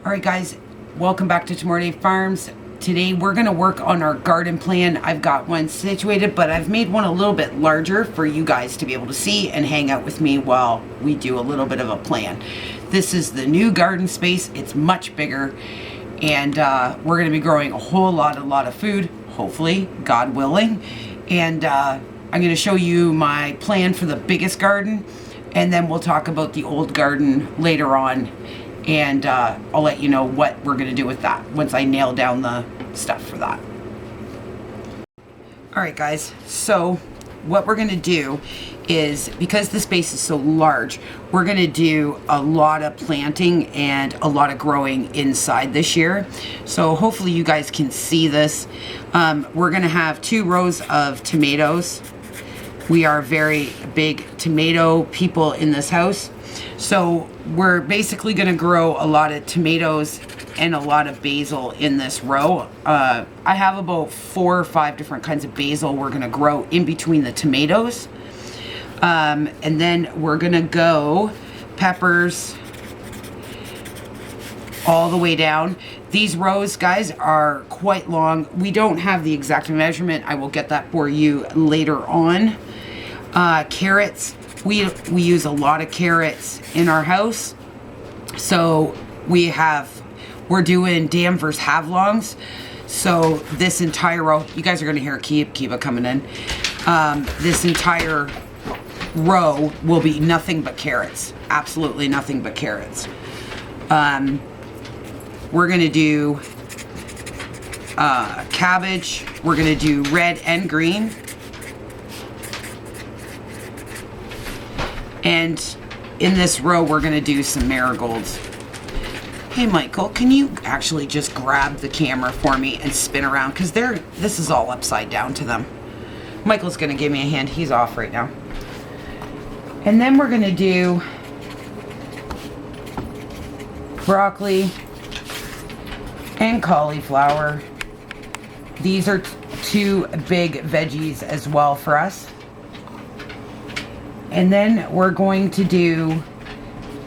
Alright guys, welcome back to Tomorrowaday Farms. Today we're going to work on our garden plan. I've got one situated, but I've made one a little bit larger for you guys to be able to see and hang out with me while we do a little bit of a plan. This is the new garden space. It's much bigger, and we're going to be growing a whole lot of food, hopefully, God willing. And I'm going to show you my plan for the biggest garden, and then we'll talk about the old garden later on. And I'll let you know what we're going to do with that once I nail down the stuff for that. Alright guys, so what we're going to do is, because the space is so large, we're going to do a lot of planting and a lot of growing inside this year. So hopefully you guys can see this. We're going to have 2 rows of tomatoes. We are very big tomato people in this house. So we're basically going to grow a lot of tomatoes and a lot of basil in this row. I have about 4 or 5 different kinds of basil we're going to grow in between the tomatoes. And then we're going to go peppers all the way down. These rows, guys, are quite long. We don't have the exact measurement. I will get that for you later on. Carrots. We use a lot of carrots in our house. So we're doing Danvers have-longs. So this entire row, you guys are going to hear Kiva coming in. This entire row will be nothing but carrots. Absolutely nothing but carrots. We're going to do cabbage. We're going to do red and green. And in this row, we're going to do some marigolds. Hey, Michael, can you actually just grab the camera for me and spin around? Because this is all upside down to them. Michael's going to give me a hand. He's off right now. And then we're going to do broccoli and cauliflower. These are 2 big veggies as well for us. And then we're going to do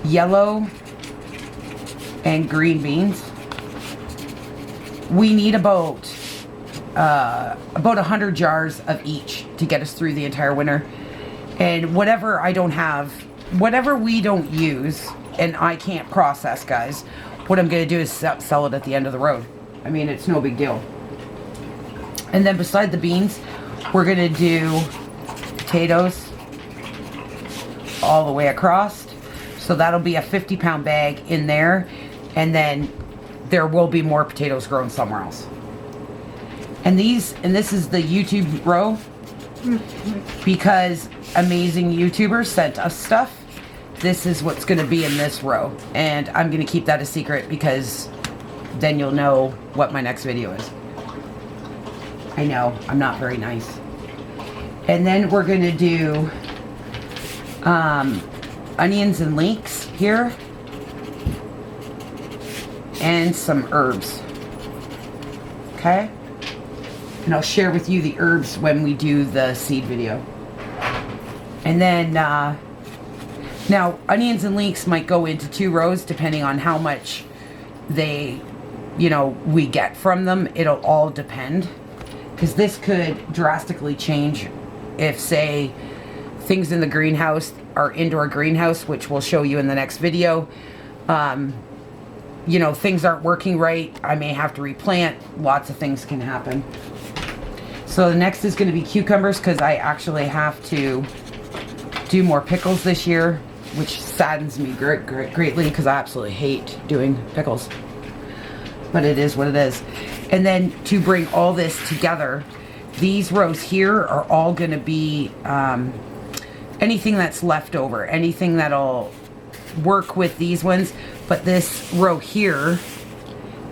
yellow and green beans. We need about 100 jars of each to get us through the entire winter. And whatever I don't have, whatever we don't use and I can't process, guys, what I'm going to do is sell it at the end of the road. I mean, it's no big deal. And then beside the beans, we're going to do potatoes all the way across. So that'll be a 50-pound bag in there, and then there will be more potatoes grown somewhere else. And this is the YouTube row, because amazing YouTubers sent us stuff. This is what's going to be in this row, and I'm going to keep that a secret because then you'll know what my next video is. I know, I'm not very nice. And then we're going to do onions and leeks here, and some herbs. Okay, and I'll share with you the herbs when we do the seed video. And then now onions and leeks might go into 2 rows depending on how much we get from them. It'll all depend, because this could drastically change if, say, things in the greenhouse, our indoor greenhouse, which we'll show you in the next video, things aren't working right. I may have to replant. Lots of things can happen. So the next is going to be cucumbers, because I actually have to do more pickles this year, which saddens me greatly, because I absolutely hate doing pickles. But it is what it is. And then to bring all this together, these rows here are all going to be anything that's left over, anything that'll work with these ones. But this row here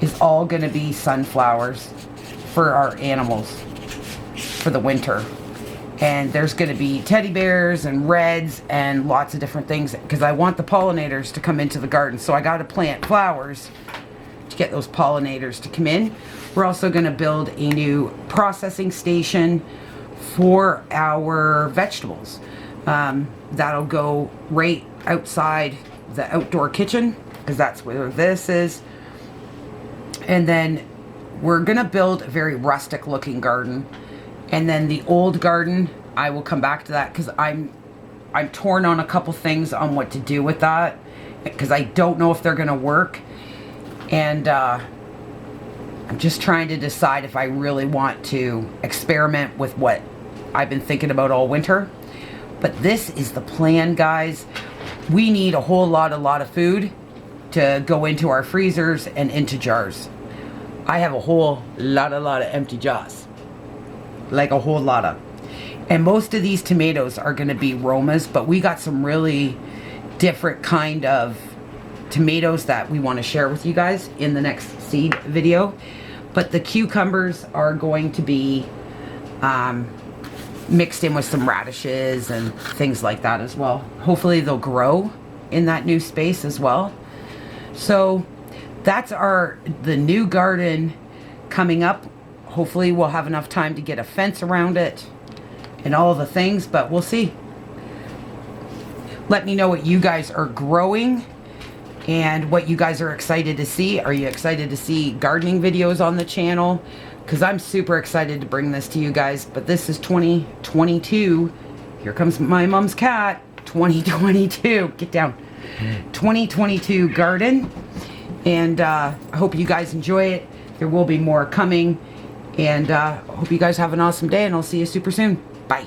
is all going to be sunflowers for our animals for the winter. And there's going to be teddy bears and reds and lots of different things, because I want the pollinators to come into the garden. So I got to plant flowers to get those pollinators to come in. We're also going to build a new processing station for our vegetables. That'll go right outside the outdoor kitchen, because that's where this is. And then we're gonna build a very rustic looking garden. And then the old garden, I will come back to that because I'm torn on a couple things on what to do with that because I don't know if they're gonna work. And I'm just trying to decide if I really want to experiment with what I've been thinking about all winter. But this is the plan, guys. We need a whole lot of food to go into our freezers and into jars. I have a whole lot of empty jars. Like a whole lot of. And most of these tomatoes are going to be Romas, but we got some really different kind of tomatoes that we want to share with you guys in the next seed video. But the cucumbers are going to be mixed in with some radishes and things like that as well. Hopefully they'll grow in that new space as well. So that's the new garden coming up. Hopefully we'll have enough time to get a fence around it and all the things, but we'll see. Let me know what you guys are growing and what you guys are excited to see. Are you excited to see gardening videos on the channel? Because I'm super excited to bring this to you guys. But this is 2022. Here comes my mom's cat. 2022. Get down. 2022 garden. And I hope you guys enjoy it. There will be more coming. And I hope you guys have an awesome day. And I'll see you super soon. Bye.